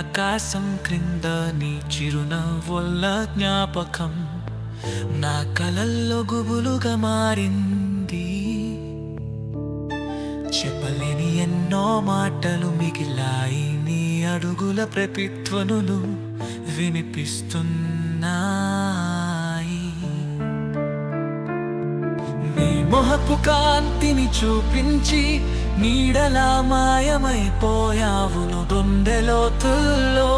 ఆకాశం క్రింద నీ చిరునవ్వుల జ్ఞాపకం నా కలల్లో గుబులుగా మారింది. చెప్పలేని ఎన్నో మాటలు మిగిలాయి, నీ అడుగుల ప్రతిధ్వనులు వినిపిస్తున్నాయి. నీ మొహపు కాంతిని చూపించి నీడలా మాయమైపోయావు. దొండెలోతుల్లో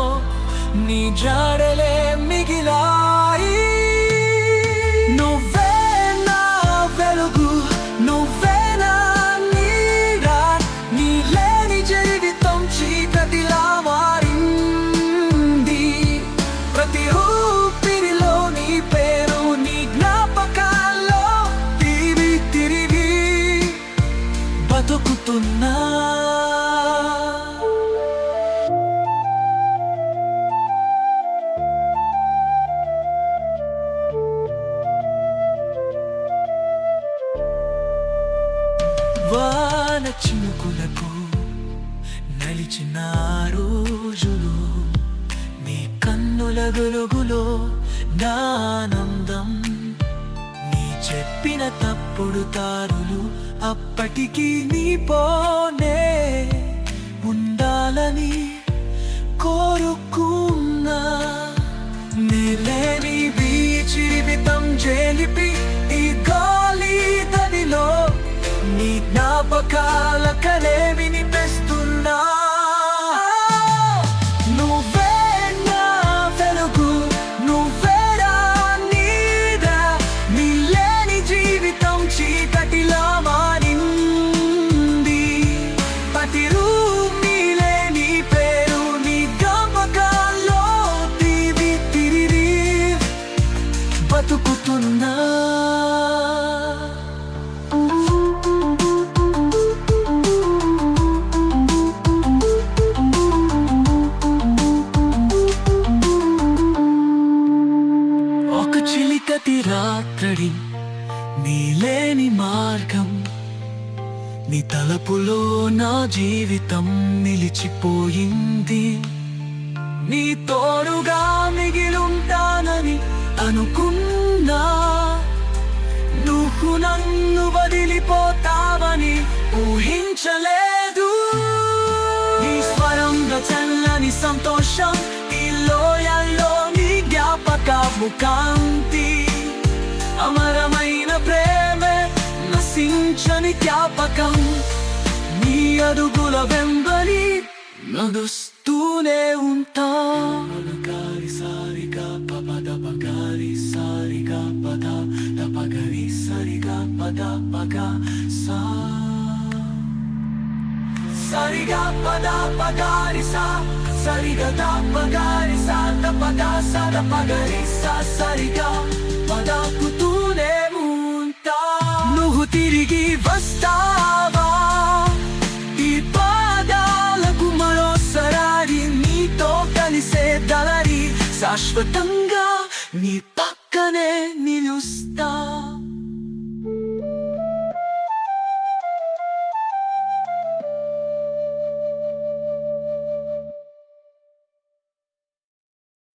నీ జాడలే మిగిలాయి. నువ్వే నా వెలుగు, నువ్వే నా నీడ, నీ లేని జీవితం చీకటిలా మారింది. ప్రతి ఊపిరిలో నీ పేరు, నీ జ్ఞాపకాల్లో తిరిగి బతుకుతున్నా. వాన చినుకులకు నలిచిన రోజులు, నీ కన్నుల వెలుగులో నా ఆనందం. నీ చెప్పిన తప్పుడు దారులు అప్పటికీ నీపోనే ఉండాలని కోరుకున్నా. నేలేని జీవితం జేలిపి ఈ గాలి దనిలో నీ జ్ఞాపకాల కలే వినిపిస్తున్నా. నువ్వే నా వెలుగు, నువ్వే నా నీడ, నీ లేని జీవితం చీకటిలా మారింది. ప్రతి రూమిలే నీ పేరు, నీ జ్ఞాపకాల్లో తిరిగి బతుకుతున్నా. చిలికటి రాత్రి, నీ లేని మార్గం, నీ తలపులో నా జీవితం నిలిచిపోయింది. నీ తోడుగా మిగిలుంటానని అనుకున్నా, నువ్వు నన్ను వదిలిపోతావని ఊహించలేదు. నీ స్వరంలో చల్లని సంతోషం, ఈ లోయల్లో నీ జ్ఞాపకము కాంతి. అమరమైన ప్రేమే నశించని జ్ఞాపకం, నీ అడుగుల వెంబడి నడుస్తూనే ఉంటా. గారి సారిగా పద పగారి సారిగా పద పగరి సరిగా పద పగ సా సరిగా పద పగారి సా సరిగా ద పగారి సా ద పద సా ద పగరి సా సరిగా పదకుతూనే ఉంటా. నువ్వు తిరిగి వస్తావా ఈ పాదాలకు మరోసారి, నీతో కలిసే దళరి శాశ్వతంగా నీ పక్కనే నిలుస్తా.